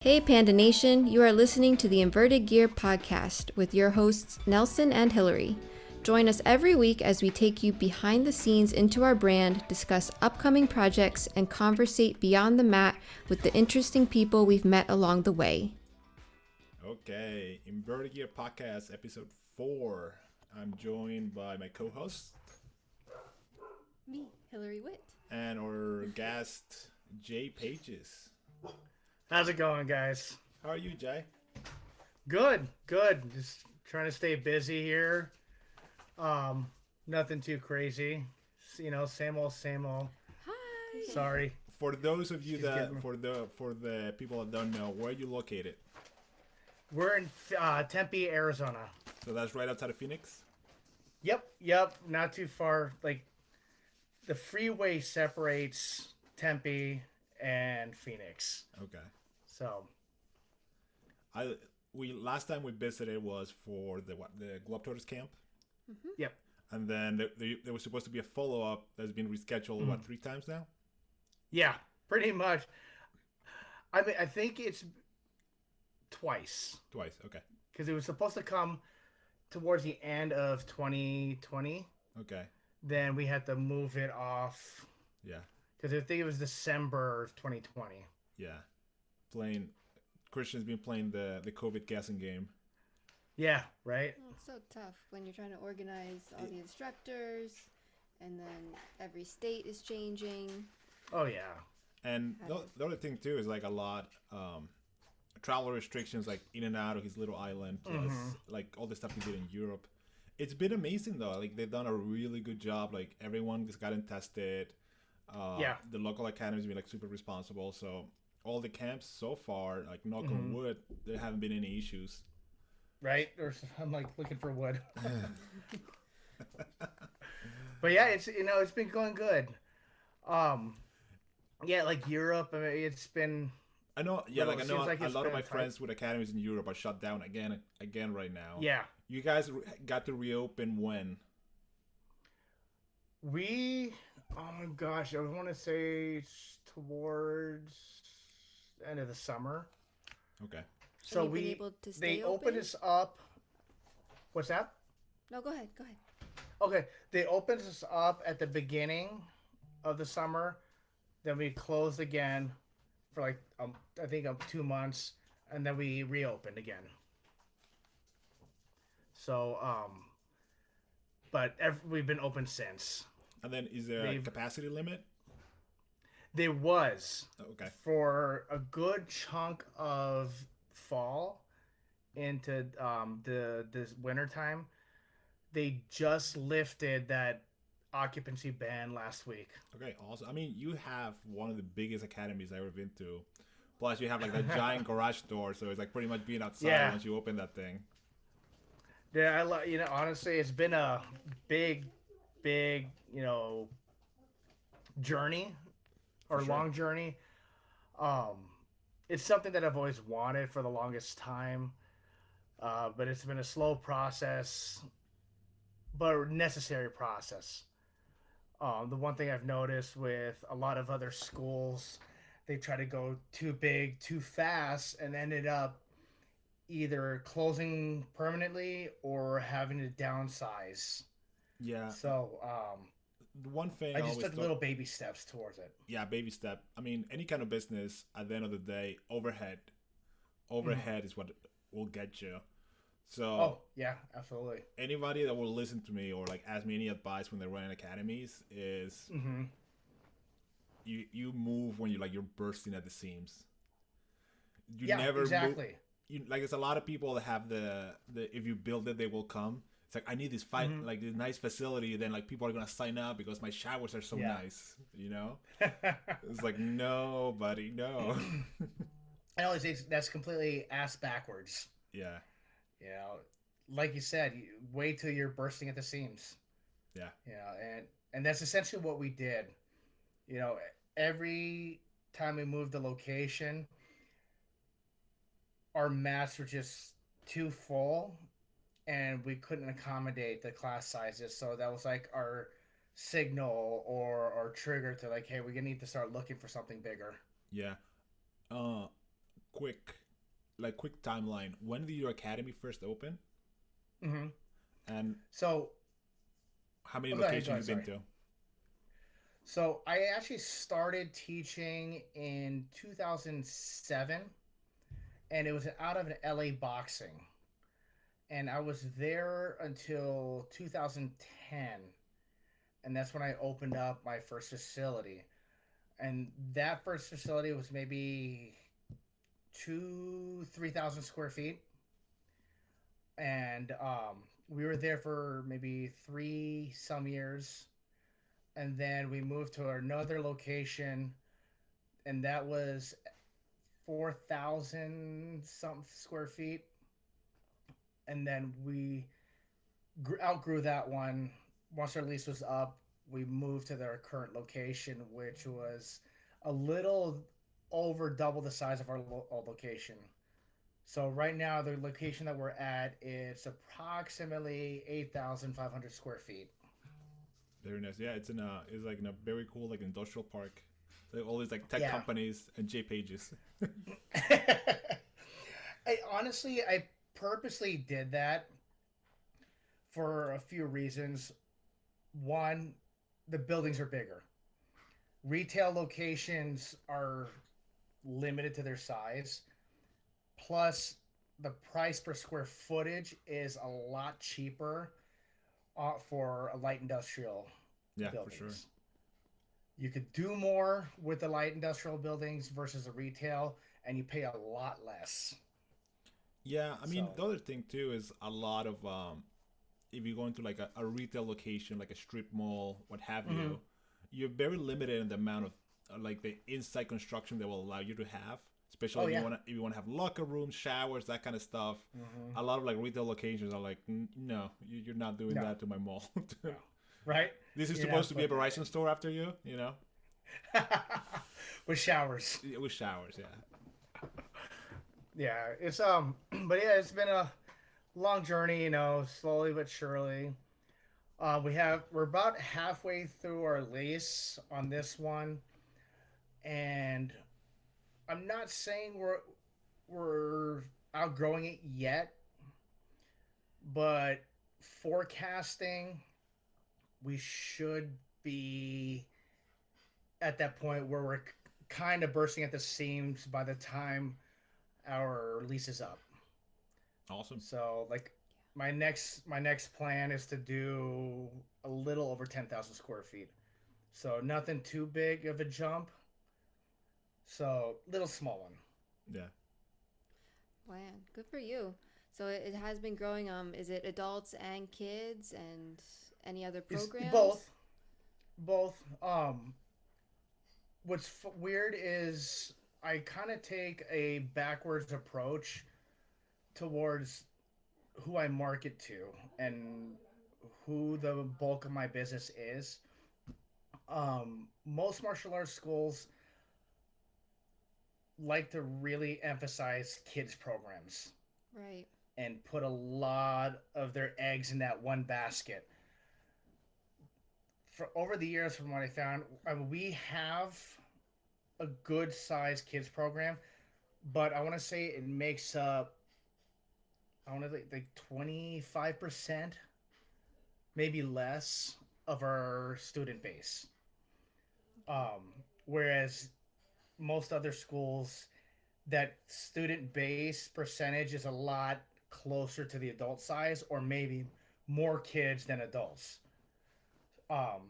Hey Panda Nation, you are listening to the Inverted Gear podcast with your hosts Nelson and Hillary. Join us every week as we take you behind the scenes into our brand, discuss upcoming projects, and conversate beyond the mat with the interesting people we've met along the way. Okay, Inverted Gear podcast episode 4. I'm joined by my co-host Me, Hillary Witt. and our guest Jay Pages. How's it going, guys? How are you, Jay? Good. Just trying to stay busy here. Nothing too crazy. Same old, same old. Hi. Sorry. For those of you She's that getting- for the people that don't know, where are you located? We're in Tempe, Arizona. So that's right outside of Phoenix. Yep. Not too far. Like the freeway separates Tempe and Phoenix. Okay. So We last time we visited was for the Globetrotters camp. Yep. And then there was supposed to be a follow-up that's been rescheduled 3 times now. Yeah, pretty much. I mean, I think it's twice. Twice. Okay. Because it was supposed to come towards the end of 2020. Okay. Then we had to move it off Yeah. because I think it was December of 2020. Yeah. Christian's been playing the COVID guessing game. Yeah, right? Well, it's so tough when you're trying to organize all the instructors and then every state is changing. Oh, yeah. And the other thing too is like a lot travel restrictions, like in and out of his little island, plus like all the stuff he did in Europe. It's been amazing though. Like they've done a really good job. Like everyone's gotten tested. Yeah. The local academy's been like super responsible. So all the camps so far, like knock on wood, there haven't been any issues. Right? I'm like looking for wood. But yeah, it's been going good. Yeah, like Europe, I mean, it's been. I know, yeah, Well, like I it know seems like a it's lot of been my tight. friends with academies in Europe are shut down again right now. Yeah. You guys got to reopen when? Oh my gosh, I want to say towards the end of the summer. Okay. So you've been able to stay they open? opened us up. What's that? No, go ahead. Okay, they opened us up at the beginning of the summer, then we closed again for like I think 2 months, and then we reopened again. So but we've been open since. And then is there a capacity limit? There was Okay. for a good chunk of fall into this winter time. They just lifted that occupancy ban last week. Okay, awesome. I mean, you have one of the biggest academies I've ever been to. Plus, you have like that giant garage door, so it's like pretty much being outside Yeah. once you open that thing. Yeah, honestly, it's been a big, journey or For sure. long journey. It's something that I've always wanted for the longest time, but it's been a slow process, but a necessary process. The one thing I've noticed with a lot of other schools, they try to go too big, too fast, and ended up either closing permanently or having to downsize. Yeah. So The one thing I I just always took little baby steps towards it. yeah, baby step. I mean, any kind of business, at the end of the day, overhead is what will get you. So Oh yeah, absolutely. anybody that will listen to me or like ask me any advice when they're running academies is Mm-hmm. you move when you're bursting at the seams. You Yeah, never exactly. like there's a lot of people that have the if you build it they will come. It's like I need this like this nice facility, then like people are gonna sign up because my showers are so Yeah. nice, It's like no, buddy, no. I always think that's completely ass backwards. Yeah, Like you said, wait till you're bursting at the seams. yeah, And that's essentially what we did. Every time we moved the location, our mats were just too full, and we couldn't accommodate the class sizes. So that was like our signal or trigger to like, hey, we're gonna need to start looking for something bigger. yeah. quick, quick timeline. When did your academy first open? Mm-hmm. And So, how many go ahead, locations you've been to? So I actually started teaching in 2007, and it was out of an LA boxing, and I was there until 2010, and that's when I opened up my first facility. And that first facility was maybe 3,000 square feet, and we were there for maybe three some years, and then we moved to another location, and that was 4,000 some square feet, and then we outgrew that one. Once our lease was up, we moved to their current location, which was a little over double the size of our old location. So right now, the location that we're at is approximately 8,500 square feet. Very nice. Yeah, it's like in a very cool like industrial park. Like all these like tech Yeah. companies and J pages. I purposely did that for a few reasons. One, the buildings are bigger. Retail locations are limited to their size. Plus, the price per square footage is a lot cheaper for a light industrial Yeah, buildings. for sure. You could do more with the light industrial buildings versus a retail, and you pay a lot less. Yeah, I mean So, the other thing too is a lot of if you go into like a retail location like a strip mall, what have mhm. you, you're very limited in the amount of like the inside construction that will allow you to have. Especially Oh yeah. if you want to have locker rooms, showers, that kind of stuff. Hmm. A lot of like retail locations are like, No, you're not doing No, that to my mall." no. Right? This is You're supposed not to be a putting that Verizon store after you, you know, in. With showers. with showers. Yeah. Yeah, it's but yeah, it's been a long journey, slowly but surely. We're about halfway through our lease on this one, and I'm not saying we're outgrowing it yet, but forecasting, we should be at that point where we're kind of bursting at the seams by the time our lease is up. Awesome. So like my next plan is to do a little over 10,000 square feet. So nothing too big of a jump. So little small one. Yeah. Man, good for you. So it has been growing. Is it adults and kids and any other It's programs? both. What's weird is I kind of take a backwards approach towards who I market to and who the bulk of my business is. Most martial arts schools like to really emphasize kids programs Right. and put a lot of their eggs in that one basket. For over the years, from what I found, we have a good sized kids program, but I want to say it makes up, I want to like 25%, maybe less, of our student base. Um, Whereas most other schools, that student base percentage is a lot closer to the adult size, or maybe more kids than adults. Um,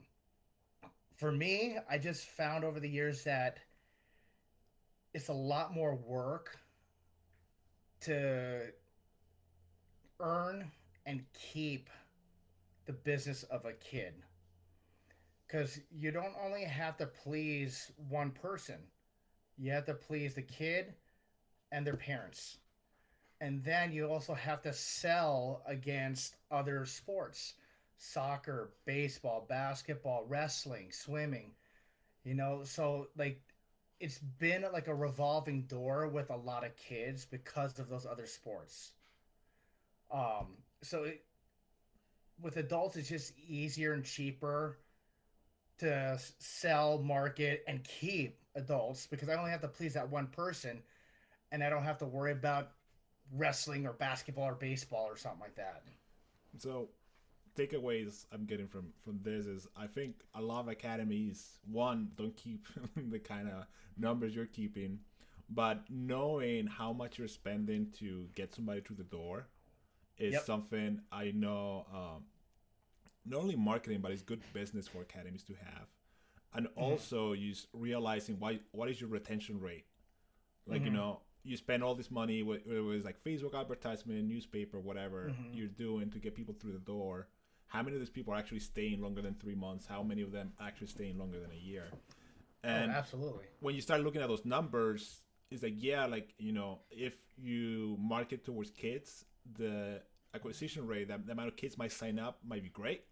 for me, I just found over the years that it's a lot more work to earn and keep the business of a kid, because you don't only have to please one person, you have to please the kid and their parents. And then you also have to sell against other sports: soccer, baseball, basketball, wrestling, swimming. So like it's been like a revolving door with a lot of kids because of those other sports. So with adults, it's just easier and cheaper to sell, market, and keep adults, because I only have to please that one person, and I don't have to worry about wrestling or basketball or baseball or something like that. So, takeaways I'm getting from this is I think a lot of academies, one, don't keep the kind of numbers you're keeping, but knowing how much you're spending to get somebody through the door is Yep. something I know. Not only marketing, but it's good business for academies to have, and also you realizing what is your retention rate. Like you spend all this money, whether it was like Facebook advertisement, newspaper, whatever you're doing to get people through the door. How many of these people are actually staying longer than 3 months? How many of them actually staying longer than a year? And Absolutely. when you start looking at those numbers, it's like, yeah, like, if you market towards kids, the acquisition rate, the amount of kids might sign up might be great,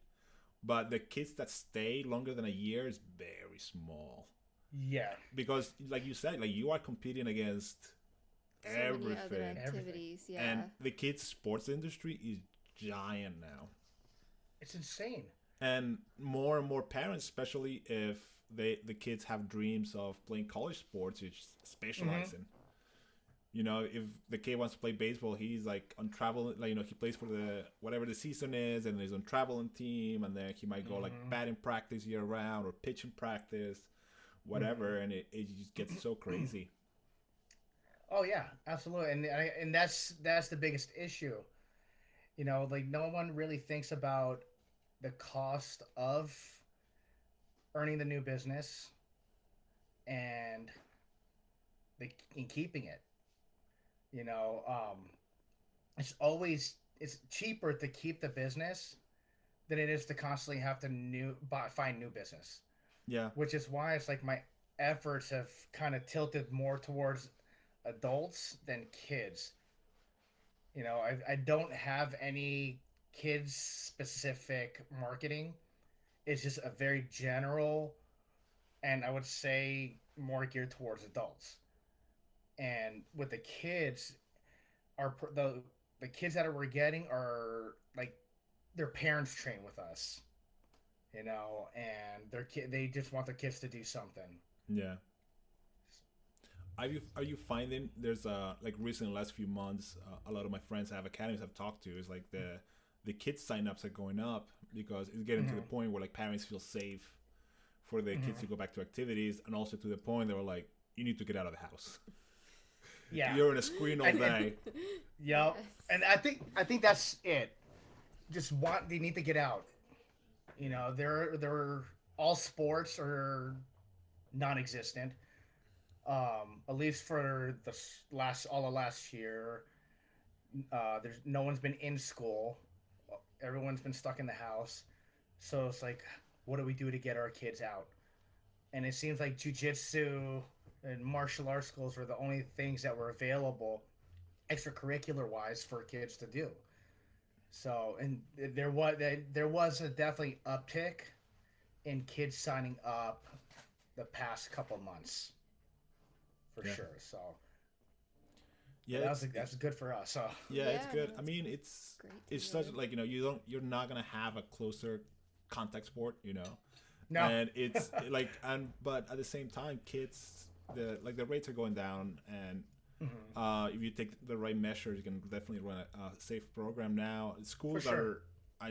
but the kids that stay longer than a year is very small. Yeah. Because, like you said, like you are competing against So many other everything. activities, yeah. And the kids' sports industry is giant now. It's insane. And more parents, especially if the kids have dreams of playing college sports, which specializing. If the kid wants to play baseball, he's like on travel, like he plays for the whatever the season is, and he's on traveling team, and then he might go like batting practice year round or pitching practice, whatever, and it just gets so crazy. Oh yeah, absolutely, and that's the biggest issue. Like no one really thinks about the cost of earning the new business and in keeping it. It's cheaper to keep the business than it is to constantly have to find new business. Yeah. Which is why it's like my efforts have kind of tilted more towards adults than kids. I don't have any kids specific marketing. It's just a very general, and I would say more geared towards adults. And with the kids, the kids that we're getting are like their parents train with us, and they just want their kids to do something. Yeah. Are you finding there's like recently last few months a lot of my friends have academies I've talked to is like the kids signups are going up because it's getting to the point where like parents feel safe for their kids to go back to activities, and also to the point they were like, you need to get out of the house. Yeah, you're in a screen all day. Yep. And I think that's it. They need to get out. They're all sports are non-existent. At least for all of last year, there's no one's been in school. Everyone's been stuck in the house. So it's like, what do we do to get our kids out? And it seems like jiu-jitsu and martial arts schools were the only things that were available extracurricular wise for kids to do. So, and there was a definitely uptick in kids signing up the past couple months for sure. So yeah, that's good for us. So it's good. I mean, it's such hear. like you're not gonna have a closer contact sport, No. And it's like but at the same time, kids the rates are going down, and if you take the right measures, you can definitely run a safe program now. Schools are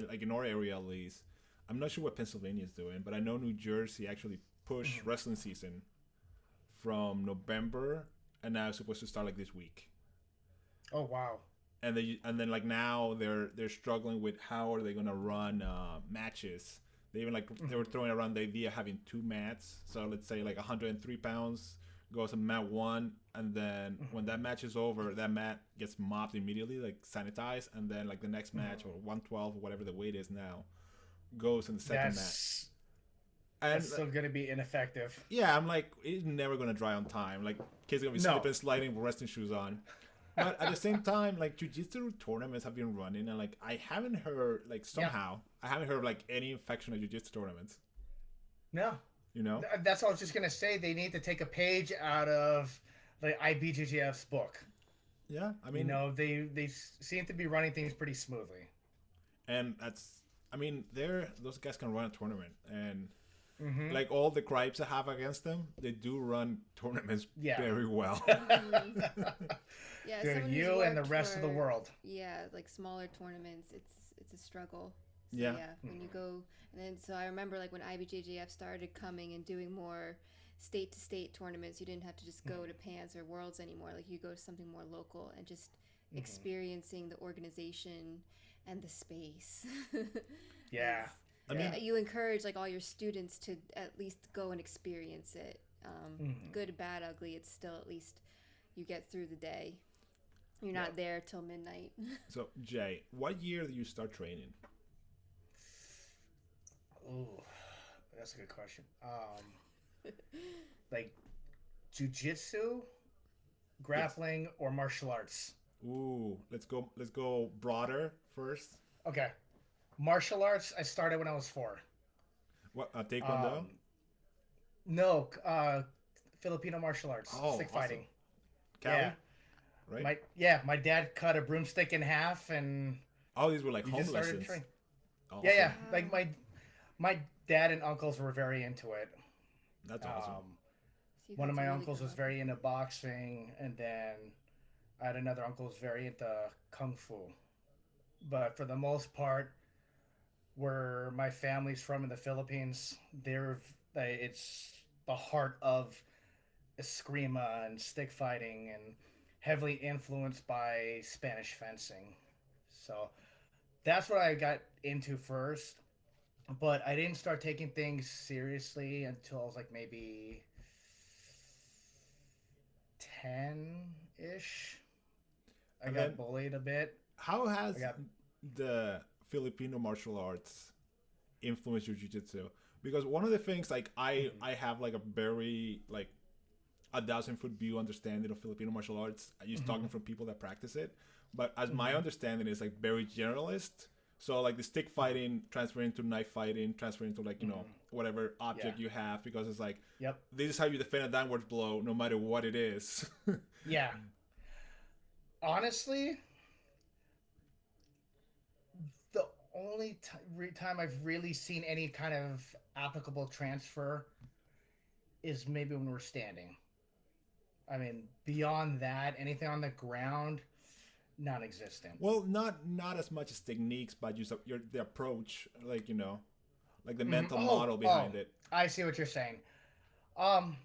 like in our area at least. I'm not sure what Pennsylvania is doing, but I know New Jersey actually pushed wrestling season from November, and now it's supposed to start like this week. Oh wow. And then like now they're struggling with how are they gonna run matches. They even like they were throwing around the idea of having two mats. So let's say like 103 pounds goes to mat one, and then when that match is over, that mat gets mopped immediately, like sanitized, and then like the next match or 112 or whatever the weight is now goes in the second match. And that's still gonna be ineffective. Yeah, I'm like, it's never gonna dry on time. Like kids are gonna be slipping, sliding with wrestling shoes on. But at the same time, like jiu-jitsu tournaments have been running, and like I haven't heard I haven't heard of like any infection of jiu-jitsu tournaments. No. That's what I was just gonna say. They need to take a page out of the IBJJF's book. Yeah, I mean, they seem to be running things pretty smoothly. And those guys can run a tournament, and Mm-hmm. Like all the gripes I have against them, they do run tournaments Yeah. very well. Yeah, Dude, someone who's you and the worked rest of the for, world. yeah, like smaller tournaments, it's a struggle. So Yeah. yeah, when you go, and then so I remember like when IBJJF started coming and doing more state to state tournaments, you didn't have to just go to Pans or Worlds anymore. Like you go to something more local and just experiencing the organization and the space. Yeah. I mean, Yeah, you encourage like all your students to at least go and experience it. Good, bad, ugly. It's still at least you get through the day. You're not there till midnight. so Jay, what year did you start training? Ooh, that's a good question. Like jiu-jitsu, grappling, or martial arts? Ooh, let's go broader first. Okay. Martial arts, I started when I was 4. What taekwondo? No, Filipino martial arts, Oh, stick awesome. fighting. Cali? Yeah. Right? My dad cut a broomstick in half and Oh, these were like we home just started lessons. training. Awesome. Yeah. Like my dad and uncles were very into it. That's awesome. So you One got of to my really uncles grow was up. very into boxing, and then I had another uncle who's very into kung fu. But for the most part, where my family's from in the Philippines, it's the heart of eskrima and stick fighting, and heavily influenced by Spanish fencing. So that's what I got into first. But I didn't start taking things seriously until I was like maybe 10-ish. I And got then bullied a bit. how has I got the Filipino martial arts influenced your jiu-jitsu? Because one of the things like I have like a very like 1,000-foot view understanding of Filipino martial arts. I just talking from people that practice it. But as my understanding is like very generalist. So like the stick fighting transferring to knife fighting, transferring to like, you know, whatever object you have, because it's like Yep. this is how you defend a downwards blow no matter what it is. Yeah. Honestly, the only time I've really seen any kind of applicable transfer is maybe when we're standing. I mean, beyond that, anything on the ground, non-existent. Well, not as much as techniques, but just the approach, like, you know, like the mental model behind it. I see what you're saying. Um,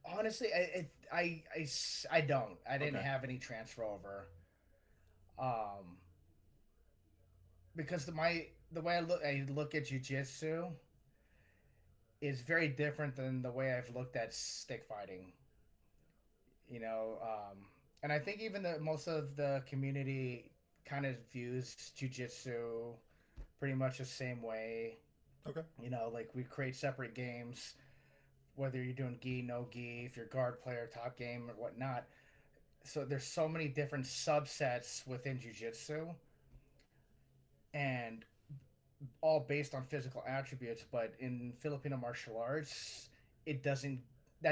honestly, I don't. I didn't Okay. have any transfer over. Um, because the way I look at jujitsu is very different than the way I've looked at stick fighting. You know, and I think even the most of the community kind of views jujitsu pretty much the same way. Okay. You know, like we create separate games, whether you're doing gi, no gi, if you're guard player, top game, or whatnot. So there's so many different subsets within jiu-jitsu, and all based on physical attributes. But in Filipino martial arts, that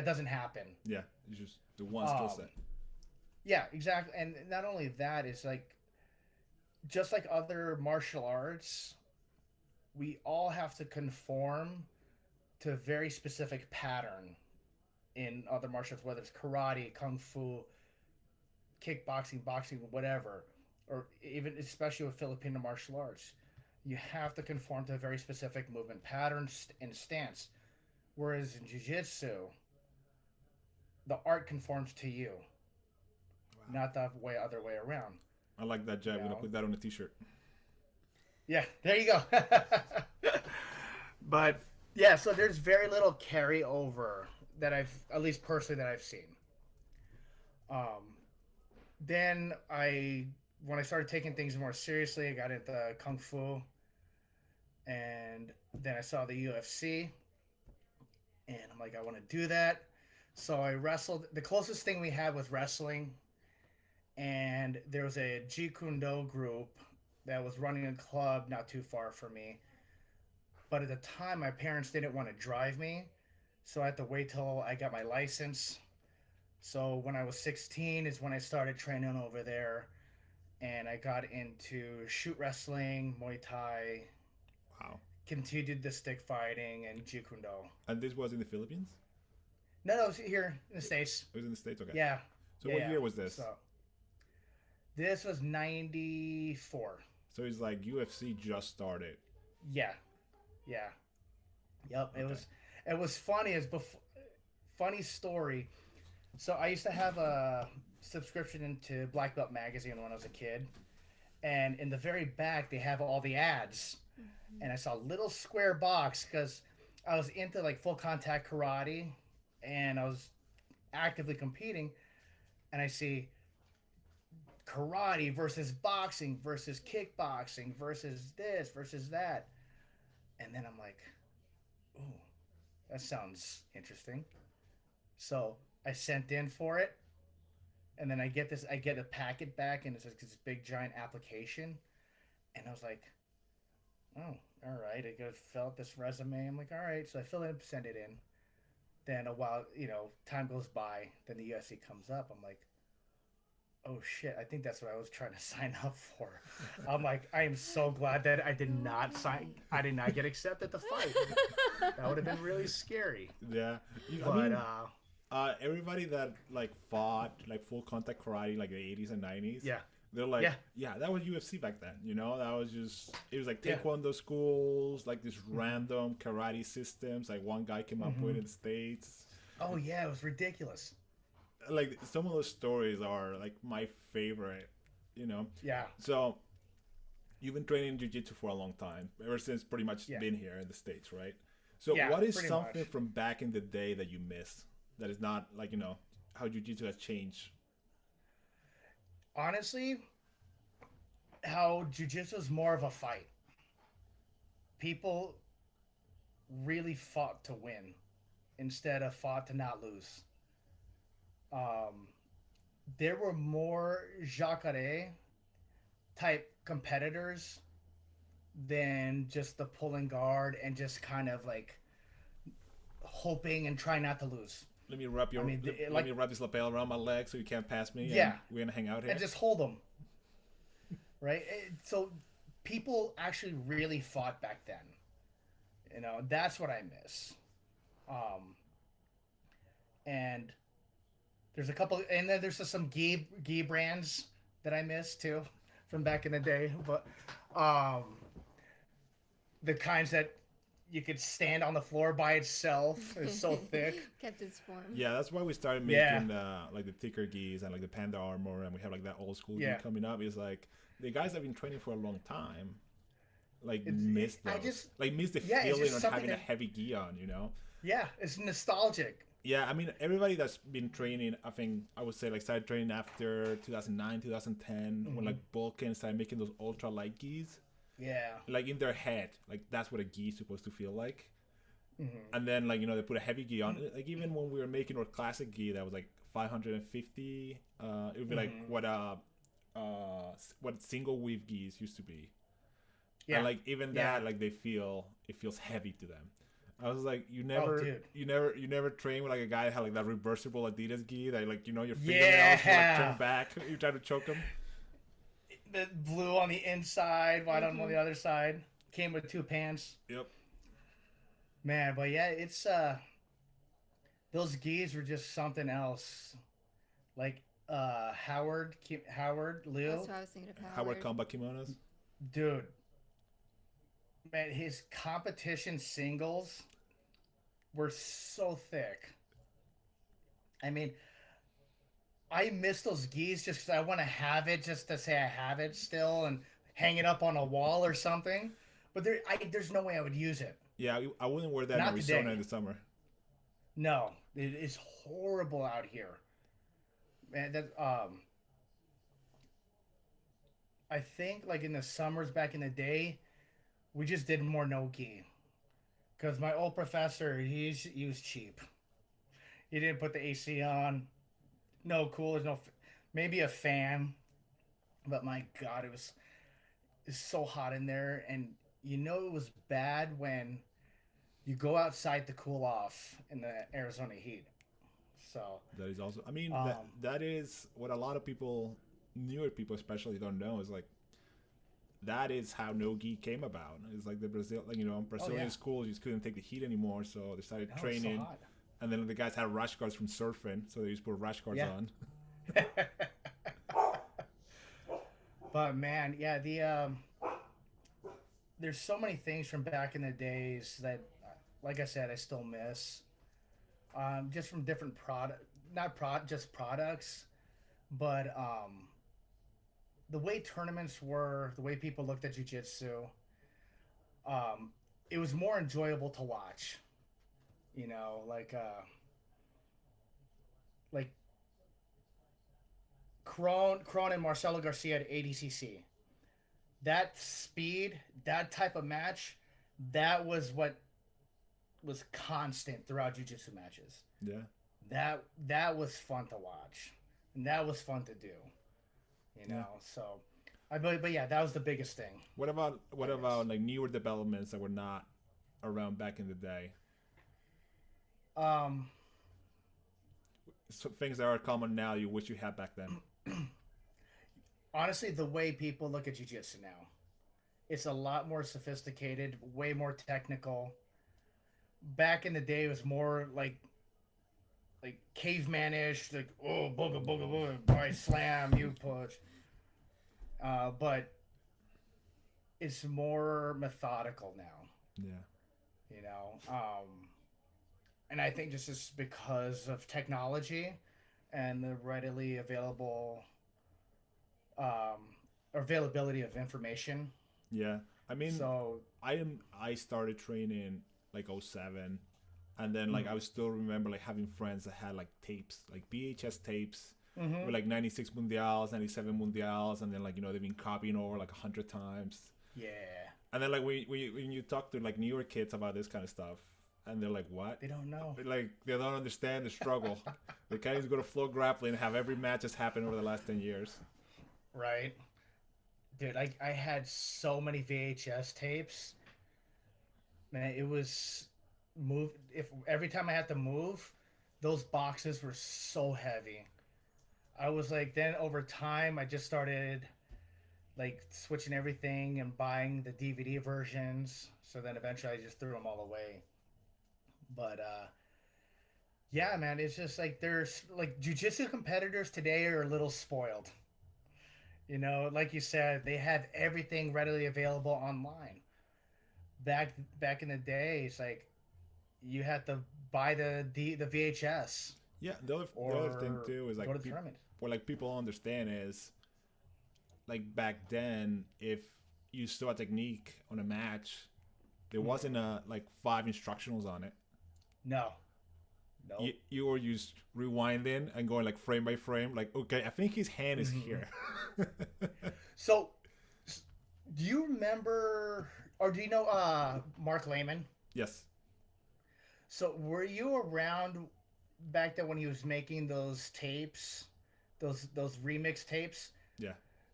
doesn't happen. Yeah, it's just the one skill set. Yeah, exactly. And not only that, it's like just like other martial arts, we all have to conform to a very specific pattern in other martial arts, whether it's karate, kung fu, kickboxing, boxing, whatever, or even especially with Filipino martial arts. You have to conform to a very specific movement pattern and stance. Whereas in jiu-jitsu, the art conforms to you, not the other way around. I like that, Jay. I'm going to put that on a t-shirt. Yeah, there you go. But yeah, so there's very little carryover that at least personally, that I've seen. Then when I started taking things more seriously, I got into kung fu, and then I saw the UFC, and I'm like, I want to do that. So I wrestled. The closest thing we had was wrestling, and there was a Jeet Kune Do group that was running a club not too far from me. But at the time, my parents didn't want to drive me, so I had to wait till I got my license. So when I was 16 is when I started training over there, and I got into shoot wrestling, Muay Thai, Wow. continued the stick fighting and Jeet-Kune-Do. And this was in the Philippines? No, it was here in the States. It was in the States? Okay. Yeah. So what year was this? So, this was 94. So it's like UFC just started. Yeah. Yeah. Yep. Okay. It was funny funny story. So I used to have a subscription into Black Belt magazine when I was a kid. And in the very back they have all the ads. Mm-hmm. And I saw a little square box because I was into like full contact karate and I was actively competing, and I see karate versus boxing versus kickboxing versus this versus that. And then I'm like, ooh, that sounds interesting. So I sent in for it. And then I get a packet back, and it's like this big giant application. And I was like, oh, all right. I go fill out this resume. I'm like, all right. So I fill it and send it in. Then a while, time goes by. Then the UFC comes up. I'm like, oh shit, I think that's what I was trying to sign up for. I'm like, I am so glad that I did not get accepted to fight. That would have been really scary. Yeah. Everybody that like fought like full contact karate like the 80s and 90s. Yeah. They're like, yeah, that was UFC back then, That was it was like taekwondo schools, like this random karate systems, like one guy came up with in the States. Oh yeah, it was ridiculous. Like some of those stories are like my favorite, Yeah. So you've been training jiu-jitsu for a long time, ever since pretty much been here in the States, right? So what is something from back in the day that you miss that is not like, how jiu-jitsu has changed? Honestly, how jiu-jitsu is more of a fight. People really fought to win instead of fought to not lose. There were more jacare type competitors than just the pulling guard and just kind of like hoping and trying not to lose. Let me wrap let me wrap this lapel around my leg so you can't pass me. Yeah, and we're gonna hang out here and just hold them. Right. So people actually really fought back then. That's what I miss. And there's a couple, and then there's just some gi brands that I miss too from back in the day. But the kinds that you could stand on the floor by itself is so thick. Kept its form. Yeah, that's why we started making like the thicker gis and like the panda armor, and we have like that old school gi coming up. It's like the guys have been training for a long time. Like miss those. Miss the feeling of having a heavy gi on, Yeah, it's nostalgic. Yeah, I mean, everybody that's been training, I would say, like, started training after 2009, 2010, when, like, Vulcan started making those ultra-light gis. Yeah. Like, in their head, like, that's what a gi is supposed to feel like. And then, like, they put a heavy gi on. Like, even when we were making our classic gi that was, like, 550, it would be, like, what single weave gis used to be. Yeah. And, like, even that, like, it feels heavy to them. I was like, you never train with like a guy that had like that reversible Adidas gi that like your fingernails will like turn back. You try to choke him. The blue on the inside, white on the other side. Came with 2 pants. Yep. Man, but yeah, it's those gis were just something else. Like Howard Liu. That's what I was thinking of. Howard combat kimonos. Dude. Man, his competition singles were so thick. I mean, I miss those gis just because I want to have it just to say I have it still and hang it up on a wall or something. But there's no way I would use it. Yeah, I wouldn't wear that in Arizona in the summer. No, it is horrible out here. Man, that I think like in the summers back in the day, we just did more no gi, because my old professor he was cheap. He didn't put the AC on, no coolers, maybe a fan, but my God, it's so hot in there, and it was bad when you go outside to cool off in the Arizona heat. So that is also, I mean, that is what a lot of people, newer people especially, don't know is like that is how no-gi came about. It's like the Brazilian schools just couldn't take the heat anymore, so they started training. So and then the guys had rash guards from surfing, so they just put rash guards on. But man, there's so many things from back in the days that, like I said, I still miss. Just from different just products, but the way tournaments were, the way people looked at jiu-jitsu, it was more enjoyable to watch. You know, like Kron and Marcelo Garcia at ADCC. That speed, that type of match, that was what was constant throughout jiu-jitsu matches. Yeah. That was fun to watch. And that was fun to do. You know, so but yeah, that was the biggest thing. What about like newer developments that were not around back in the day? So things that are common now you wish you had back then. Honestly, the way people look at jiu-jitsu now, it's a lot more sophisticated, way more technical. Back in the day, it was more like cavemanish, like booga booga booga, I slam, you push. But it's more methodical now. Yeah. You know, and I think just because of technology and the readily available availability of information. Yeah. I mean, so I started training like 2007, and then like I still remember like having friends that had like tapes, like VHS tapes with like 96 mundials, 97 mundials, and then like they've been copying over like 100 times. Yeah. And then like when you talk to like newer kids about this kind of stuff, and they're like, what? They don't know. Like they don't understand the struggle. They can't even go to flow grappling and have every match that's happened over the last 10 years. Right. Dude, I had so many VHS tapes. Man, it was every time I had to move, those boxes were so heavy. I was like, then over time I just started like switching everything and buying the DVD versions. So then eventually I just threw them all away. But yeah, man, it's just like there's like jiu-jitsu competitors today are a little spoiled. You know, like you said, they have everything readily available online. Back in the day, it's like you had to buy the VHS. Yeah, the other thing too is like what like people understand is like back then, if you saw a technique on a match, there wasn't like 5 instructionals on it. No. You were just rewinding and going like frame by frame, like, okay, I think his hand is here. So, do you remember, or do you know Mark Lehman? Yes. So, were you around back then when he was making those tapes, those remix tapes? Yeah.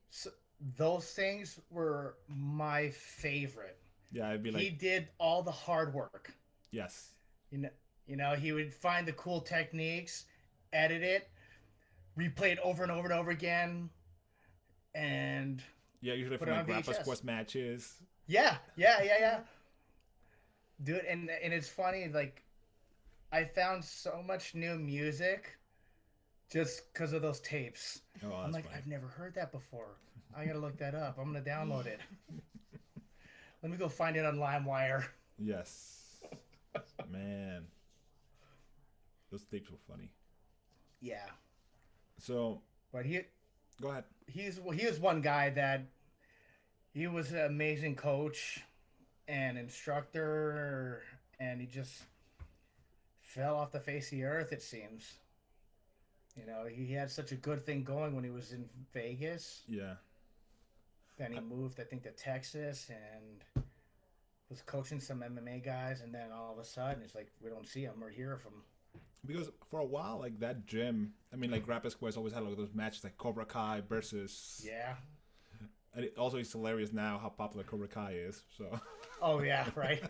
So, those things were my favorite. Yeah, I'd be like, he did all the hard work. Yes. You know, he would find the cool techniques, edit it, replay it over and over and over again, and usually for like Grappa Squash matches. Yeah. Dude, and it's funny, like, I found so much new music just because of those tapes. Oh, I'm like, funny. I've never heard that before. I gotta look that up. I'm gonna download it. Let me go find it on LimeWire. Yes. Man. Those tapes were funny. Yeah. So, but go ahead. He is one guy that he was an amazing coach and instructor, and he just fell off the face of the earth, it seems. You know, he had such a good thing going when he was in Vegas. Yeah. Then he moved, I think, to Texas and was coaching some MMA guys, and then all of a sudden it's like we don't see him or hear of him. Because for a while, like that gym, I mean, like Grappa Squash always had like those matches like Cobra Kai versus. Yeah. And it also is hilarious now how popular Cobra Kai is. So. Oh yeah, right.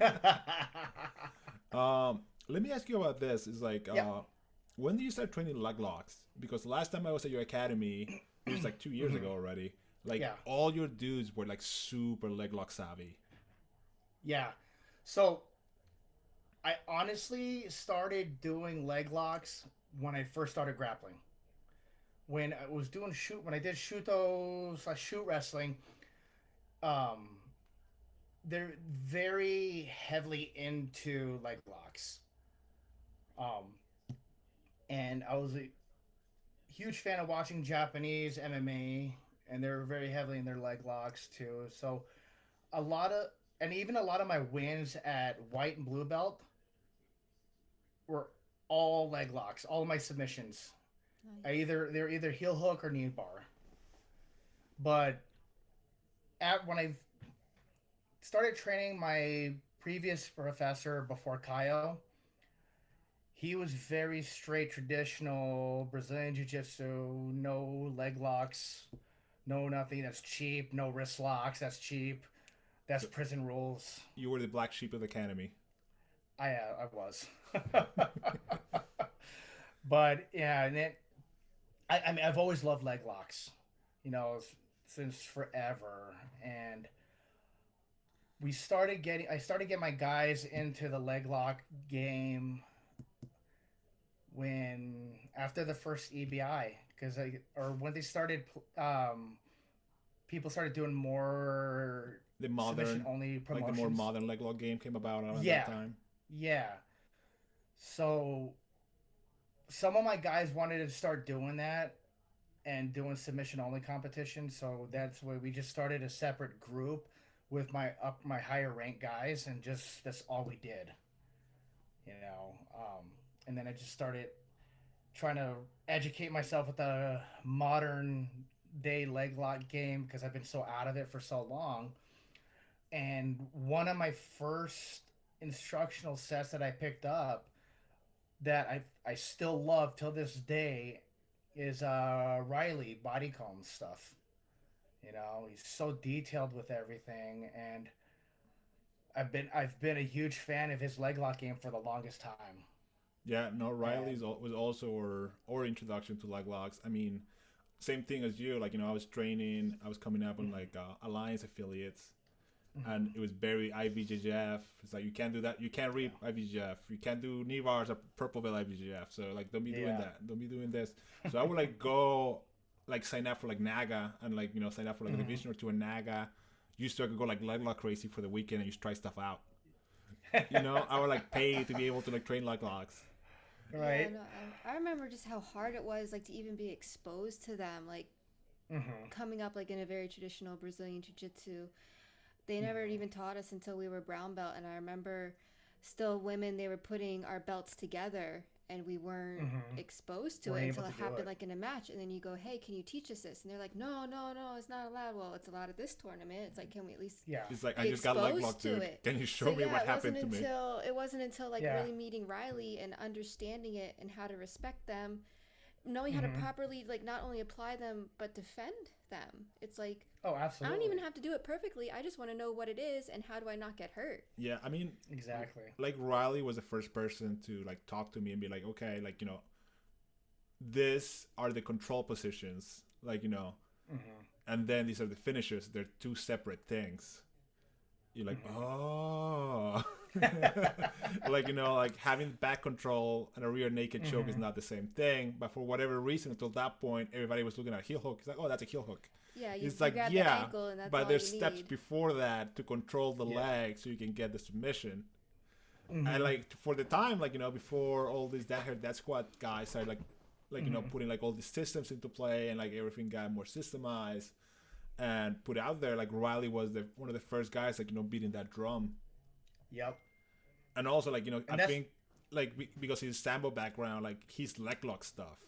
Let me ask you about this. Is like, when did you start training Leglocks? Because the last time I was at your academy, it was like 2 years ago already. Like all your dudes were like super leg lock savvy. Yeah. So I honestly started doing leg locks when I first started grappling. When I was doing when I did shoot wrestling, um, they're very heavily into leg locks. Um, and I was a huge fan of watching Japanese MMA, and they're very heavily in their leg locks too. So a lot of, and even a lot of my wins at white and blue belt were all leg locks. All of my submissions, Nice. they're either heel hook or knee bar. But when I started training my previous professor before Kaio, he was very straight traditional Brazilian jiu-jitsu, no leg locks, no nothing. That's cheap. No wrist locks. That's cheap. That's prison rules. You were the black sheep of the academy. I was. But yeah, and I mean, I've always loved leg locks, since forever. And I started getting my guys into the leg lock game when after the first EBI, when they started, people started doing more The modern, submission only promotions. like the more modern leg lock game came about around that time. Yeah. So some of my guys wanted to start doing that and doing submission only competitions. So that's why we just started a separate group with my higher rank guys, and just that's all we did. And then I just started trying to educate myself with the modern day leg lock game because I've been so out of it for so long. And one of my first instructional sets that I picked up that I still love till this day is Riley Bodycomb stuff. He's so detailed with everything, and I've been a huge fan of his leg lock game for the longest time. Yeah, no, Riley's was also our introduction to leg locks. I mean, same thing as you. Like, I was training, I was coming up on like Alliance affiliates, and it was very IBJJF. It's like, you can't do that. You can't read IBJJF. You can't do knee bars or purple belt IBJJF. So like, don't be doing that. Don't be doing this. So I would like go like sign up for like Naga and like sign up for like a division or two in Naga. Used to go like leg lock crazy for the weekend and just try stuff out. I would like pay to be able to like train leg locks. Right. Yeah, no, I remember just how hard it was, like, to even be exposed to them, like coming up like in a very traditional Brazilian jiu-jitsu. They never even taught us until we were brown belt, and I remember still women, they were putting our belts together and we weren't exposed to it until it happened like in a match, and then you go, hey, can you teach us this? And they're like, no, it's not allowed. Well, it's allowed at this tournament. It's like, can we at least It's like, I just got leg locked, dude. Can you show me what happened to me? It wasn't until like really meeting Riley and understanding it and how to respect them, knowing how to properly like not only apply them but defend them. It's like, oh, absolutely. I don't even have to do it perfectly. I just want to know what it is and how do I not get hurt. Yeah, I mean, exactly. Like, Riley was the first person to like talk to me and be like, okay, like, this are the control positions, like, and then these are the finishes. They're two separate things. You're like, oh. Like, like having back control and a rear naked choke is not the same thing. But for whatever reason, until that point, everybody was looking at heel hook. It's like, oh, that's a heel hook. Yeah, it's like, grab the ankle and that's but all there's you steps need. before that to control the leg so you can get the submission. And like for the time, like, before all these dead squad guys started like putting like all these systems into play and like everything got more systemized and put out there, like Riley was one of the first guys like beating that drum. Yep. And also like I think like because his sambo background, like his leg lock stuff,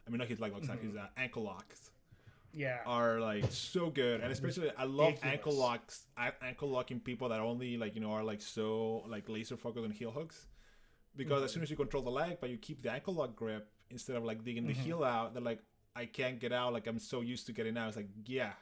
I mean not his leg lock stuff, his ankle locks are like so good. And especially I love ankle locking people that only like are like so like laser focused on heel hooks, because as soon as you control the leg but you keep the ankle lock grip instead of like digging the heel out, they're like, I can't get out, like I'm so used to getting out. It's like, yeah.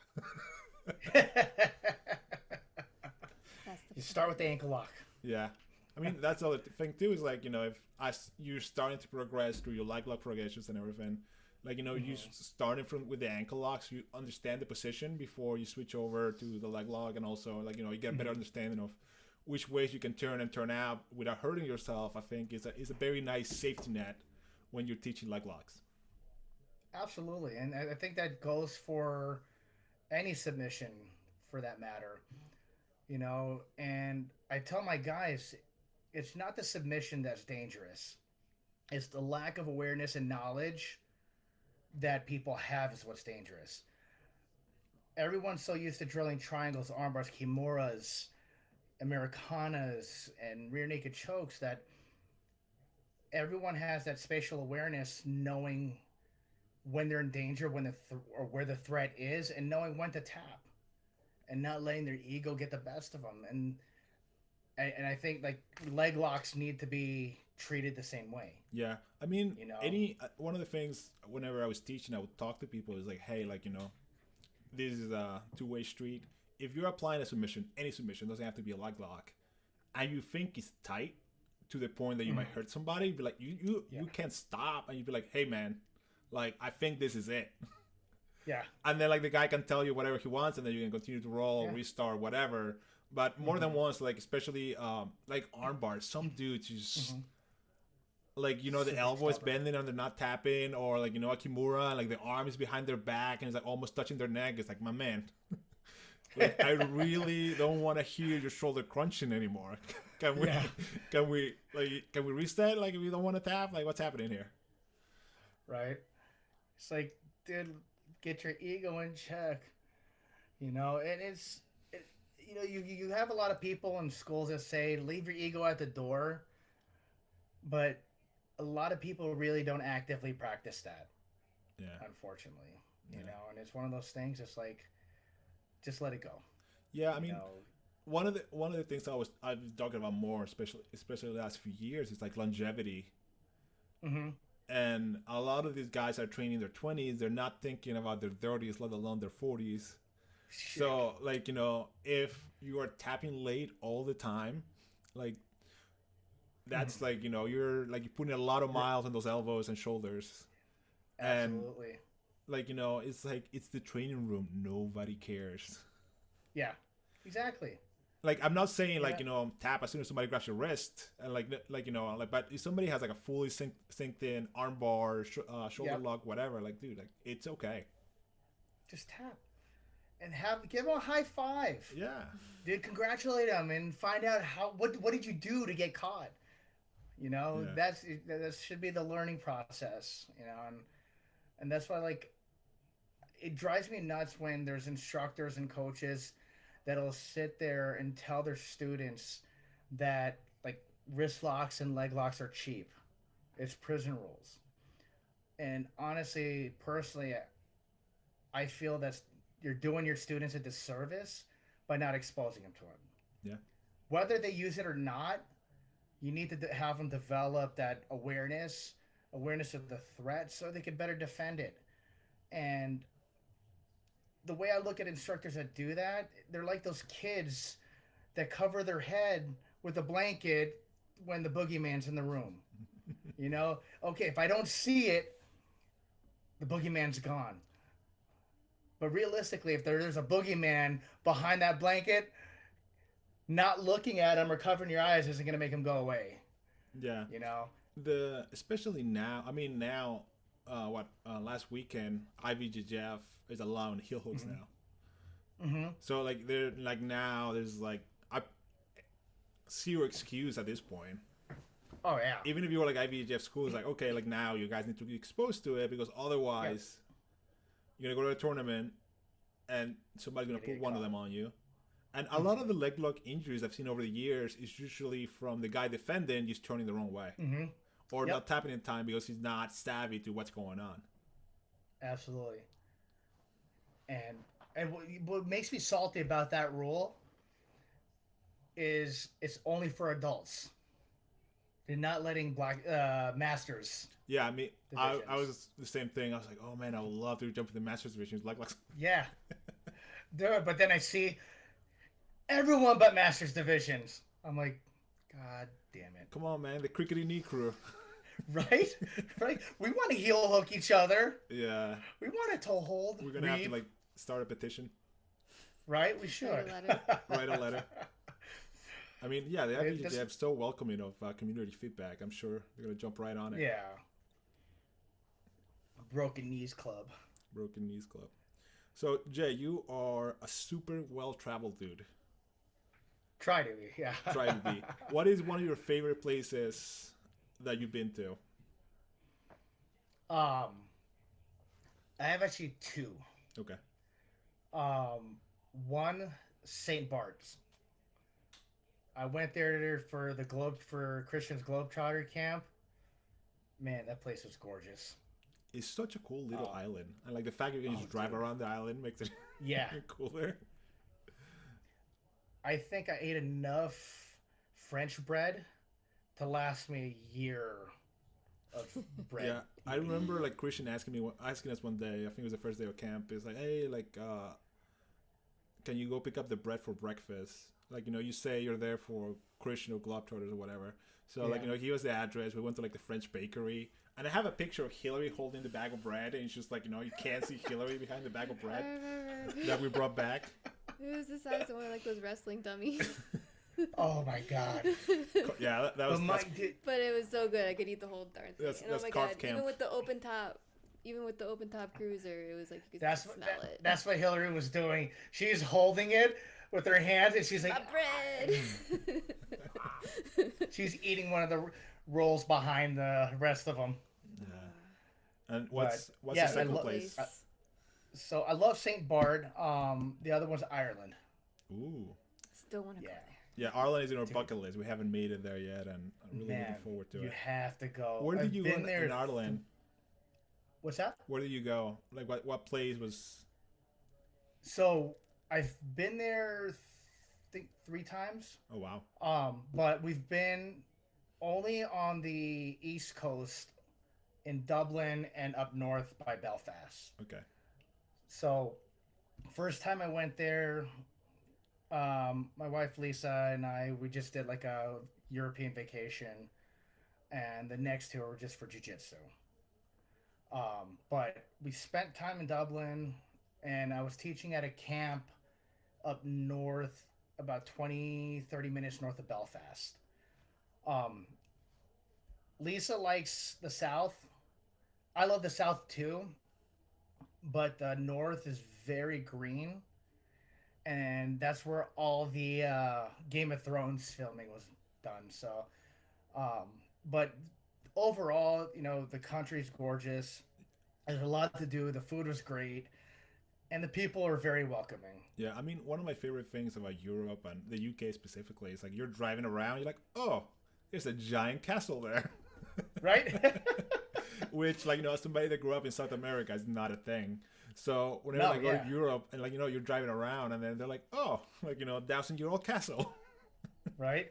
You start with the ankle lock. Yeah. I mean, that's the other thing too, is like, if as you're starting to progress through your leg lock progressions and everything, Like, you starting from with the ankle locks, you understand the position before you switch over to the leg lock, and also like you get a better understanding of which ways you can turn and turn out without hurting yourself. I think is a very nice safety net when you're teaching leg locks. Absolutely, and I think that goes for any submission, for that matter. And I tell my guys, it's not the submission that's dangerous. It's the lack of awareness and knowledge that people have is what's dangerous. Everyone's so used to drilling triangles, armbars, kimuras, Americanas, and rear naked chokes that everyone has that spatial awareness, knowing when they're in danger, or where the threat is, and knowing when to tap, and not letting their ego get the best of them. And I think like leg locks need to be treated the same way. Yeah, I mean, one of the things whenever I was teaching, I would talk to people is like, hey, like this is a two-way street. If you're applying a submission, any submission doesn't have to be a leg lock, and you think it's tight to the point that you might hurt somebody, be like, you can't stop, and you'd be like, hey man, like I think this is it. Yeah. And then like the guy can tell you whatever he wants, and then you can continue to roll, restart, whatever. But more than once, like especially like arm bars, some dudes just like the elbow is bending and they're not tapping, or like a kimura, like the arm is behind their back and it's like almost touching their neck. It's like, my man, like, I really don't want to hear your shoulder crunching anymore. Can we reset? Like if you don't want to tap, like what's happening here? Right. It's like, dude, get your ego in check. And you have a lot of people in schools that say leave your ego at the door, but a lot of people really don't actively practice that. Yeah. Unfortunately, and it's one of those things. It's like, just let it go. Yeah, I mean, one of the things I've been talking about more, especially the last few years, is like longevity. And a lot of these guys are training in their 20s. They're not thinking about their 30s, let alone their 40s. Shit. So, like, if you are tapping late all the time, like, that's like, you're putting a lot of miles on those elbows and shoulders. Absolutely. And, like, it's like, it's the training room. Nobody cares. Yeah, exactly. Like, I'm not saying, like, tap as soon as somebody grabs your wrist. And, but if somebody has, like, a fully synced in arm bar, shoulder lock, whatever, like, dude, like, it's okay. Just tap. And give him a high five. Yeah. Dude, congratulate him and find out what did you do to get caught. That should be the learning process, and that's why, like, it drives me nuts when there's instructors and coaches that'll sit there and tell their students that like wrist locks and leg locks are cheap. It's prison rules. And honestly, personally, I feel that you're doing your students a disservice by not exposing them to it. Yeah. Whether they use it or not, you need to have them develop that awareness of the threat so they can better defend it. And the way I look at instructors that do that, they're like those kids that cover their head with a blanket when the boogeyman's in the room. Okay, if I don't see it, the boogeyman's gone. But realistically, if there's a boogeyman behind that blanket, not looking at him or covering your eyes isn't going to make him go away. Yeah. Especially now, I mean, now, last weekend, IBJJF is allowing heel hooks now. So, like, now there's, like, zero excuse at this point. Oh, yeah. Even if you were, like, IBJJF school, it's like, okay, like, now you guys need to be exposed to it, because otherwise, you're going to go to a tournament, and somebody's going to put one of them on you. And a lot of the leg lock injuries I've seen over the years is usually from the guy defending just turning the wrong way. Or not tapping in time because he's not savvy to what's going on. Absolutely. And what makes me salty about that rule is it's only for adults. They're not letting masters. Yeah, I mean, I was the same thing. I was like, oh man, I would love to jump to the masters divisions. Leglocks. Yeah. But then I see everyone but masters divisions. I'm like, God damn it. Come on, man. The crickety knee crew. Right? Right? We want to heel hook each other. Yeah. We want to toe hold. We're gonna have to like start a petition. Right? We should. Write a letter. Write a letter. I mean, yeah, they This- have so welcoming of community feedback. I'm sure they're gonna jump right on it. Yeah. Broken Knees Club. Broken Knees Club. So Jay, you are a super well-traveled dude. Try to be, yeah. Try to be. What is one of your favorite places that you've been to? I have actually two. Okay. One, St. Bart's. I went there for Christian's Globetrotter camp. Man, that place was gorgeous. It's such a cool little island. I like the fact you can just drive around the island makes it Yeah. cooler. I think I ate enough French bread to last me a year of bread. Yeah, I remember like Christian asking us one day. I think it was the first day of camp. It's like, hey, like, can you go pick up the bread for breakfast? Like, you say you're there for Christian or Globetrotters or whatever. So like, he was the address. We went to like the French bakery, and I have a picture of Hillary holding the bag of bread, and it's just like, you can't see Hillary behind the bag of bread that we brought back. It was the size of one of like those wrestling dummies. Oh my god. Yeah, that was. But it was so good. I could eat the whole darn thing. That's Oh my god! camp. Even with the open top cruiser, it was like you could smell it. That's what Hillary was doing. She's holding it with her hands, and she's like, my bread. she's eating one of the rolls behind the rest of them. Yeah. And what's the second place? So I love St. Bart. The other one's Ireland. Ooh. Still want to go there. Yeah, Ireland is in our bucket list. We haven't made it there yet, and I'm really looking forward to it. You have to go. Where did you go in there Ireland? What's that? Where did you go? Like, what place was? So I've been there, I think 3 times. Oh wow. But we've been only on the East Coast, in Dublin and up north by Belfast. Okay. So, first time I went there, my wife Lisa and we just did like a European vacation, and the next 2 were just for jiu-jitsu. But we spent time in Dublin, and I was teaching at a camp up north, about 20-30 minutes north of Belfast. Lisa likes the South. I love the South too, but the North is very green, and that's where all the Game of Thrones filming was done. So, but overall, the country's gorgeous. There's a lot to do. The food was great, and the people are very welcoming. Yeah, I mean, one of my favorite things about Europe and the UK specifically is like you're driving around, you're like, oh, there's a giant castle there. Right? Which, like, as somebody that grew up in South America is not a thing. So whenever I go to Europe and, like, you're driving around and then they're like, oh, like, 1,000-year-old castle. Right?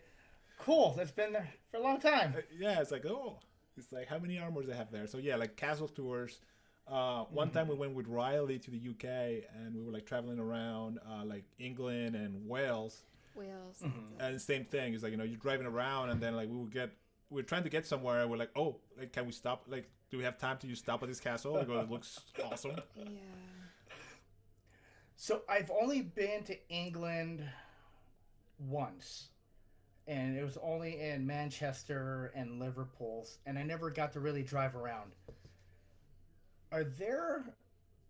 Cool. That's been there for a long time. Yeah, it's like, oh, it's like, how many armors they have there? So, yeah, like, castle tours. One time we went with Riley to the UK and we were, like, traveling around, like, England and Wales. And same thing. It's like, you're driving around and then, like, we're trying to get somewhere and we're like, oh, like, can we stop? Like, do we have time to just stop at this castle? Like, it looks awesome. Yeah. So I've only been to England once, and it was only in Manchester and Liverpool, and I never got to really drive around. Are there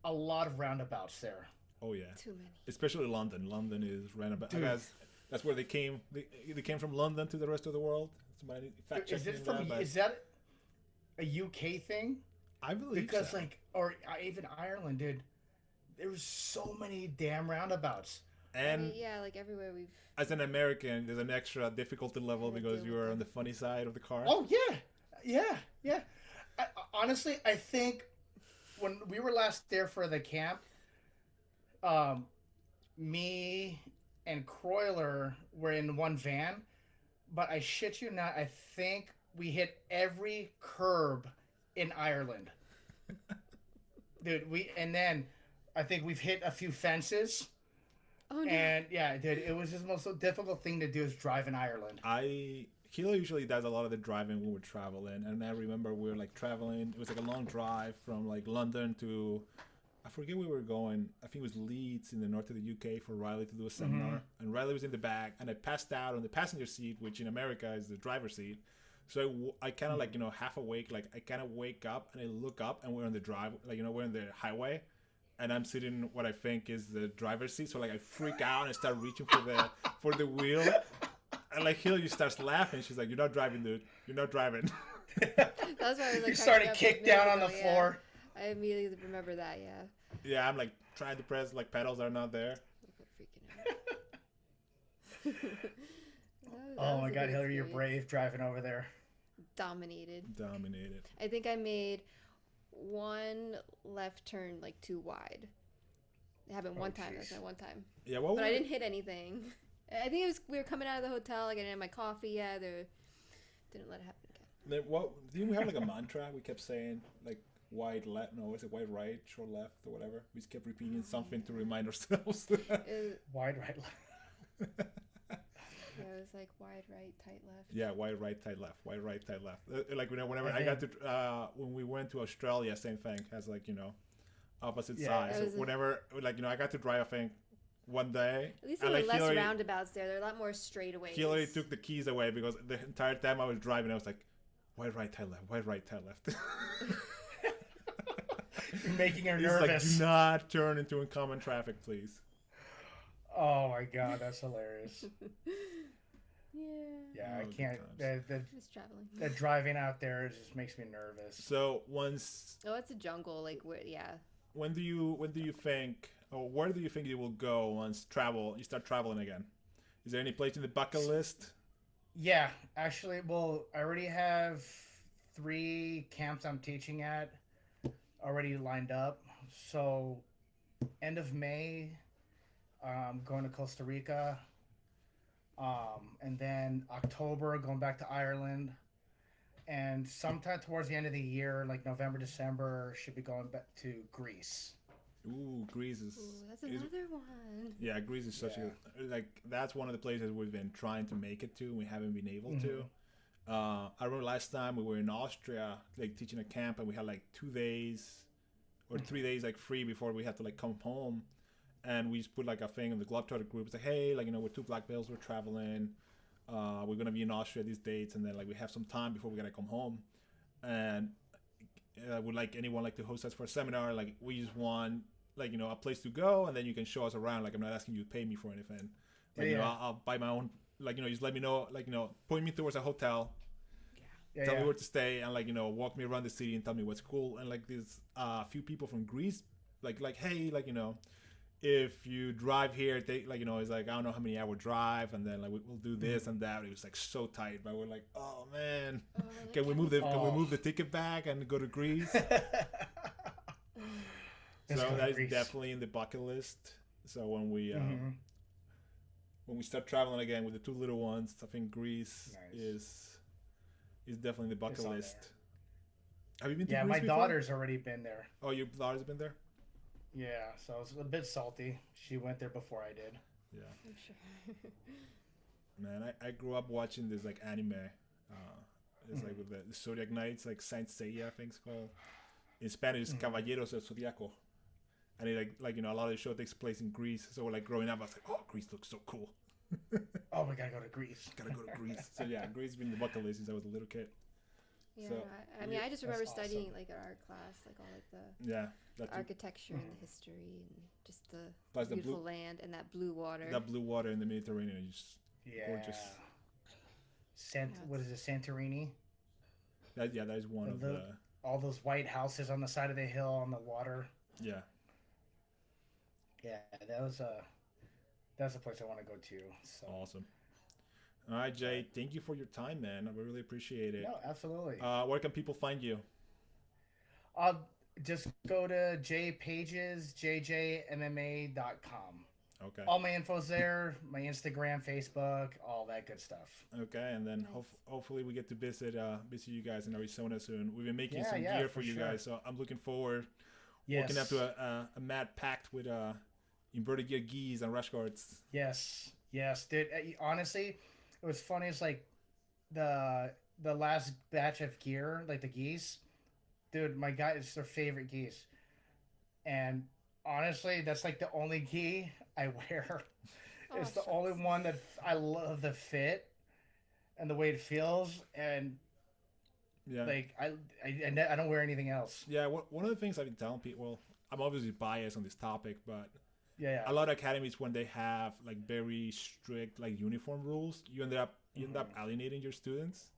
a lot of roundabouts there? Oh yeah, too many. Especially London. London is roundabout. I guess that's where they came. They came from London to the rest of the world. Somebody fact check Is that a UK thing? I believe because so. or even Ireland, dude. There's so many damn roundabouts. And yeah, like everywhere we've. As an American, there's an extra difficulty level because you are on the funny side of the car. Oh yeah. Honestly, I think when we were last there for the camp, me and Croyler were in one van, but I shit you not, I think we hit every curb in Ireland. Dude, and then I think we've hit a few fences. Oh no. And yeah, dude, it was just the most difficult thing to do is drive in Ireland. I Hilo usually does a lot of the driving when we're traveling, and I remember we were like traveling. It was like a long drive from like London to, I forget where we were going. I think it was Leeds in the north of the UK for Riley to do a seminar, and Riley was in the back, and I passed out on the passenger seat, which in America is the driver's seat. So I kind of like half awake, like I kind of wake up and I look up, and we're on the drive, like we're on the highway, and I'm sitting in what I think is the driver's seat. So like I freak out and I start reaching for the wheel. And like Hillary starts laughing. She's like, "You're not driving, dude. You're not driving." That's why I was like, you started kicked down on the floor. I immediately remember that. Yeah. Yeah, I'm like trying to press like pedals are not there. Freaking out. Oh my God, Hillary, you're brave driving over there. Dominated. Dominated. I think I made one left turn like too wide. It happened one time. That's my one time. Yeah, well, but I didn't hit anything. I think it was we were coming out of the hotel. Like I didn't have my coffee yet. Or didn't let it happen again. Then what? Didn't we have like a mantra we kept saying like wide left? No, is it wide right, short left, or whatever? We just kept repeating something to remind ourselves. Wide right, left. Yeah, it was like wide right, tight left. Yeah, wide right, tight left. Wide right, tight left. Like whenever I got to when we went to Australia, same thing. Has like opposite sides. So whenever like I got to drive, I think. One day. At least there were less roundabouts there. There are a lot more straightaways. Hillary took the keys away because the entire time I was driving, I was like, wide right, tight left, wide right, tight left. You're making her nervous. nervous. Like, do not turn into oncoming traffic, please. Oh my God, that's hilarious. Yeah, I can't. Just traveling. The driving out there just makes me nervous. So once. Oh, it's a jungle. Like where? Yeah. When do you think? Or where do you think you will go once you start traveling again? Is there any place in the bucket list? Yeah, actually, well, I already have 3 camps I'm teaching at already lined up. So, end of May, I'm going to Costa Rica. And then October, going back to Ireland. And sometime towards the end of the year, like November, December, should be going back to Greece. Ooh, Greece is. Ooh, that's another one. Yeah, Greece is such a that's one of the places we've been trying to make it to. And we haven't been able to. I remember last time we were in Austria, like teaching a camp, and we had like 2 days or 3 days like free before we had to like come home, and we just put like a thing in the Globetrotter group. It's like, hey, like we're 2 black belts, we're traveling. We're gonna be in Austria these dates, and then like we have some time before we gotta come home, and would like anyone like to host us for a seminar? Like we just want like a place to go, and then you can show us around. Like I'm not asking you to pay me for anything. Like I'll buy my own. Like just let me know. Like point me towards a hotel. Tell me where to stay, and like walk me around the city and tell me what's cool. And like these few people from Greece, like hey, like if you drive here, take like it's like I don't know how many hour drive, and then like we'll do this and that. It was like so tight, but we're like, oh man, can we move the ticket back and go to Greece? So that is definitely in the bucket list. So when we start traveling again with the 2 little ones, I think Greece is definitely in the bucket list. Have you been to Greece my before? daughter's already been there. Oh, your daughter's been there? Yeah, so it's a bit salty. She went there before I did. Yeah. I'm sure. Man, I grew up watching this like anime. It's like with the Zodiac Knights, like Saint Seiya, I think it's called. In Spanish, Caballeros del Zodiaco. And it like a lot of the show takes place in Greece. So like growing up, I was like, oh, Greece looks so cool. Oh, we gotta go to Greece. Gotta go to Greece. So yeah, Greece has been in the bucket list since I was a little kid. Yeah, so, I mean, I just remember studying like art class, like all like the architecture and the history and just the beautiful land and that blue water. That blue water in the Mediterranean is just gorgeous. What is it, Santorini? That is one of the all those white houses on the side of the hill on the water. Yeah. Yeah, that's a place I want to go to. So. Awesome. All right, Jay, thank you for your time, man. I really appreciate it. No, absolutely. Where can people find you? Just go to jjmma.com. Okay. All my info's there, my Instagram, Facebook, all that good stuff. Okay, and then hopefully we get to visit you guys in Arizona soon. We've been making some gear for you guys, so I'm looking forward. Yes. Working up to a mad pact with inverted gear gis and rash guards. Yes, dude. Honestly, it was funny. It's like the last batch of gear, like the gis, dude, my guy, it's their favorite gis. And honestly, that's like the only gi I wear. Oh, It's the shucks. only one that I love the fit and the way it feels, and Yeah. like I don't wear anything else. Yeah, one of the things I've been telling people, well, I'm obviously biased on this topic, but Yeah, a lot of academies, when they have like very strict like uniform rules, you end up alienating your students.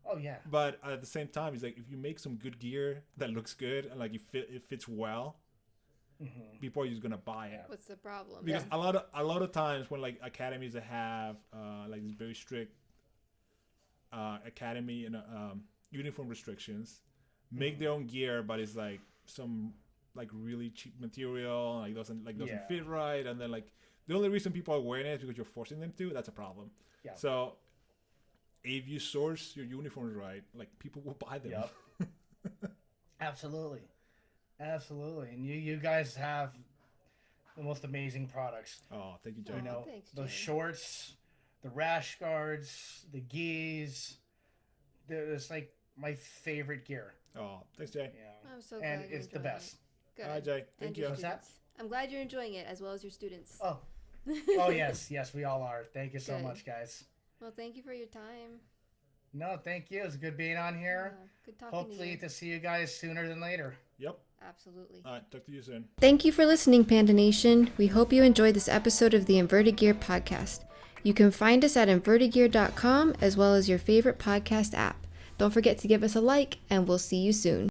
Oh yeah. But at the same time, it's like if you make some good gear that looks good and like it fits well, people are just gonna buy it. What's the problem? Because a lot of times when like academies that have like these very strict academy and uniform restrictions make their own gear, but it's like some like really cheap material, like doesn't fit right, and then like the only reason people are wearing it is because you're forcing them to. That's a problem. Yeah. So if you source your uniforms right, like people will buy them. Yep. Absolutely. And you guys have the most amazing products. Oh, thank you, Joe. You know, thanks, those Jay. shorts, the rash guards, the gis. It's like my favorite gear. Oh, thanks, Jay. Yeah. I'm so glad And you're it's the enjoying best. it. Good. All right, Jay. Thank And you. your What's that? students. I'm glad you're enjoying it as well as your students. Oh. Oh yes, we all are. Thank you so Good. much, guys. Well, thank you for your time. No, thank you. It's good being on here. Good talking Hopefully to you. to see you guys sooner than later. Yep. Absolutely. All right. Talk to you soon. Thank you for listening, Panda Nation. We hope you enjoyed this episode of the Inverted Gear podcast. You can find us at invertedgear.com as well as your favorite podcast app. Don't forget to give us a like, and we'll see you soon.